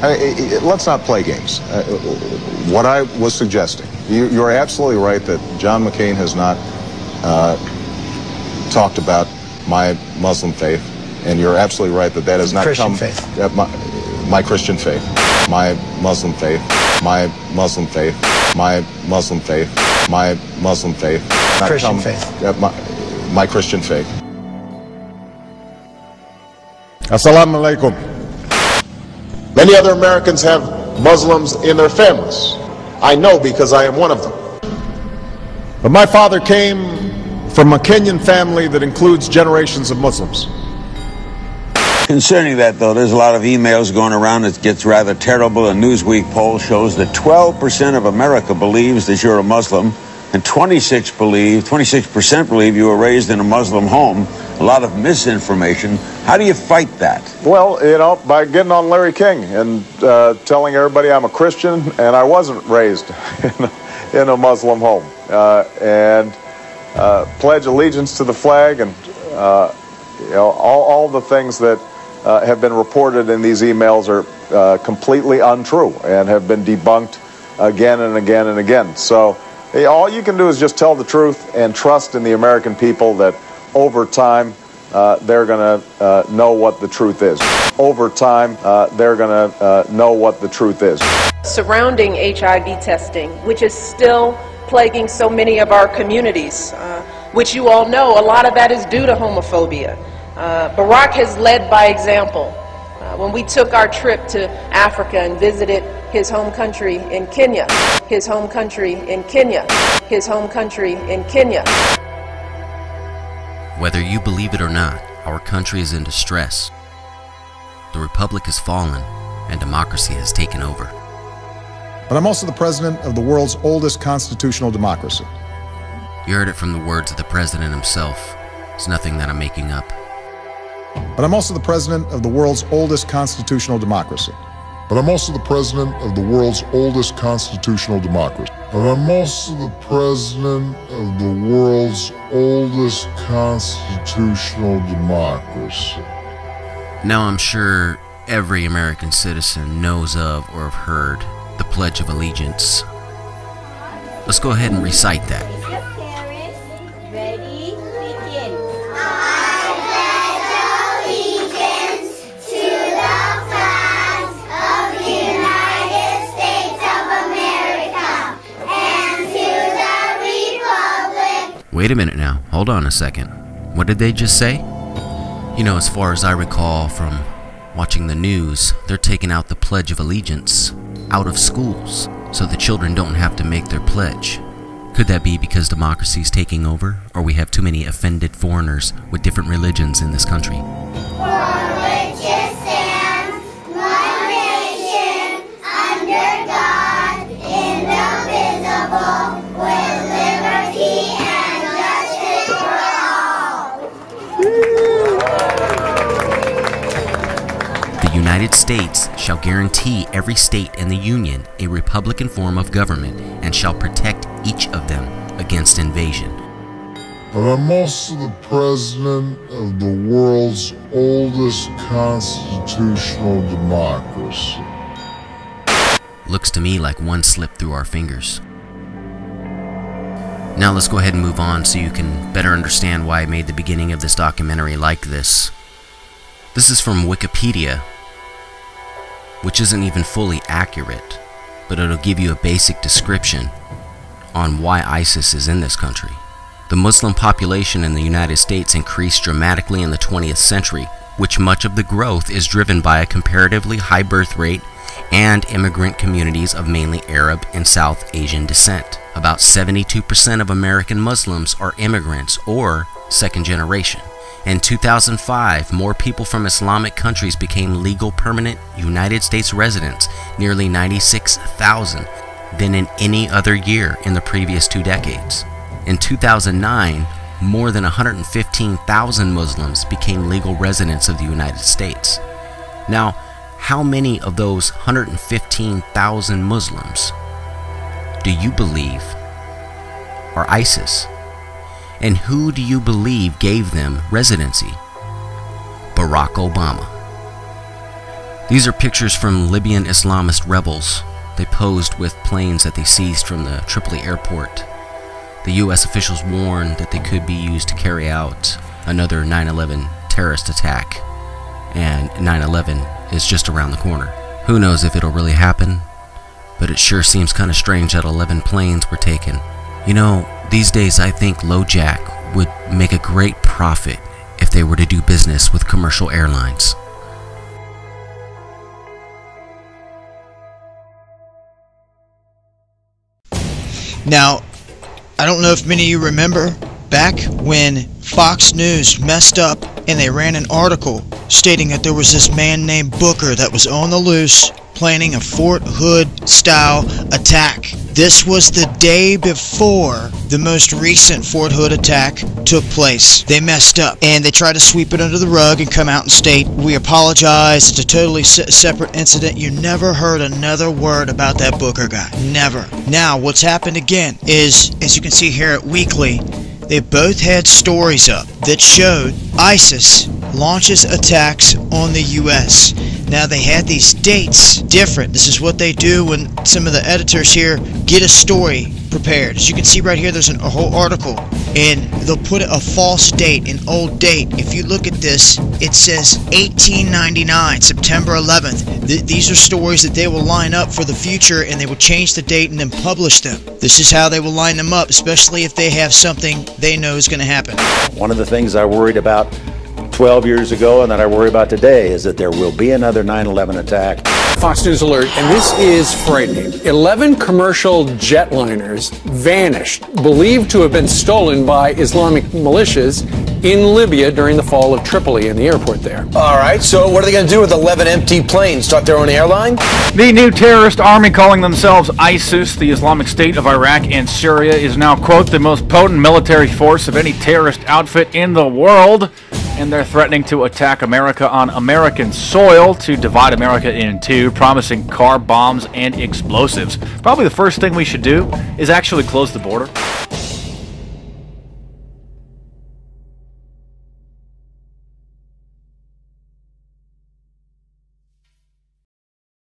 Let's not play games. What I was suggesting, you're absolutely right that John McCain has not talked about my Muslim faith, and you're absolutely right that that has not Christian come... faith. My Christian faith, my Muslim faith, my Muslim faith, my Muslim faith, my Muslim faith. Christian faith. My Christian faith. Assalamu alaikum. Many other Americans have Muslims in their families. I know because I am one of them. But my father came from a Kenyan family that includes generations of Muslims. Concerning that, though, there's a lot of emails going around. It gets rather terrible. A Newsweek poll shows that 12% of America believes that you're a Muslim, and 26% believe you were raised in a Muslim home. A lot of misinformation. How do you fight that? Well, you know, by getting on Larry King and telling everybody I'm a Christian and I wasn't raised in a Muslim home, and pledge allegiance to the flag, and you know, all the things that have been reported in these emails are completely untrue and have been debunked again and again and again. So all you can do is just tell the truth and trust in the American people that over time they're going to know what the truth is. Over time they're going to know what the truth is. Surrounding HIV testing, which is still plaguing so many of our communities, which you all know, a lot of that is due to homophobia. Barack has led by example. When we took our trip to Africa and visited his home country in Kenya, his home country in Kenya, his home country in Kenya. Whether you believe it or not, our country is in distress. The republic has fallen and democracy has taken over. But I'm also the president of the world's oldest constitutional democracy. You heard it from the words of the president himself. It's nothing that I'm making up. But I'm also the president of the world's oldest constitutional democracy. But I'm also the president of the world's oldest constitutional democracy. But I'm also the president of the world's oldest constitutional democracy. Now I'm sure every American citizen knows of or have heard the Pledge of Allegiance. Let's go ahead and recite that. Wait a minute now, hold on a second. What did they just say? You know, as far as I recall from watching the news, they're taking out the Pledge of Allegiance out of schools so the children don't have to make their pledge. Could that be because democracy is taking over, or we have too many offended foreigners with different religions in this country? The United States shall guarantee every state in the Union a republican form of government and shall protect each of them against invasion. But I'm also the president of the world's oldest constitutional democracy. Looks to me like one slipped through our fingers. Now let's go ahead and move on so you can better understand why I made the beginning of this documentary like this. This is from Wikipedia, which isn't even fully accurate, but it'll give you a basic description on why ISIS is in this country. The Muslim population in the United States increased dramatically in the 20th century, which much of the growth is driven by a comparatively high birth rate and immigrant communities of mainly Arab and South Asian descent. About 72% of American Muslims are immigrants or second generation. In 2005, more people from Islamic countries became legal permanent United States residents, nearly 96,000, than in any other year in the previous 2 decades. In 2009, more than 115,000 Muslims became legal residents of the United States. Now, how many of those 115,000 Muslims do you believe are ISIS? And who do you believe gave them residency? Barack Obama. These are pictures from Libyan Islamist rebels. They posed with planes that they seized from the Tripoli airport. The U.S. officials warned that they could be used to carry out another 9/11 terrorist attack, and 9/11 is just around the corner. Who knows if it'll really happen, but it sure seems kind of strange that 11 planes were taken. You know, these days I think LoJack would make a great profit if they were to do business with commercial airlines. Now, I don't know if many of you remember back when Fox News messed up and they ran an article stating that there was this man named Booker that was on the loose planning a Fort Hood style attack. This was the day before the most recent Fort Hood attack took place. They messed up and they tried to sweep it under the rug and come out and state, we apologize, it's a totally separate incident. You never heard another word about that Booker guy. Never. Now what's happened again is, as you can see here at Weekly, they both had stories up that showed ISIS launches attacks on the U.S. Now they had these dates different. This is what they do when some of the editors here get a story prepared. As you can see right here, there's a whole article and they'll put a false date, an old date. If you look at this, it says 1899, September 11th. These are stories that they will line up for the future and they will change the date and then publish them. This is how they will line them up, especially if they have something they know is going to happen. One of the things I worried about 12 years ago and that I worry about today is that there will be another 9/11 attack. Fox News alert, and this is frightening. 11 commercial jetliners vanished, believed to have been stolen by Islamic militias in Libya during the fall of Tripoli and the airport there. All right, so what are they going to do with 11 empty planes? Start their own airline? The new terrorist army calling themselves ISIS, the Islamic State of Iraq and Syria, is now, quote, the most potent military force of any terrorist outfit in the world. And they're threatening to attack America on American soil to divide America in two, promising car bombs and explosives. Probably the first thing we should do is actually close the border.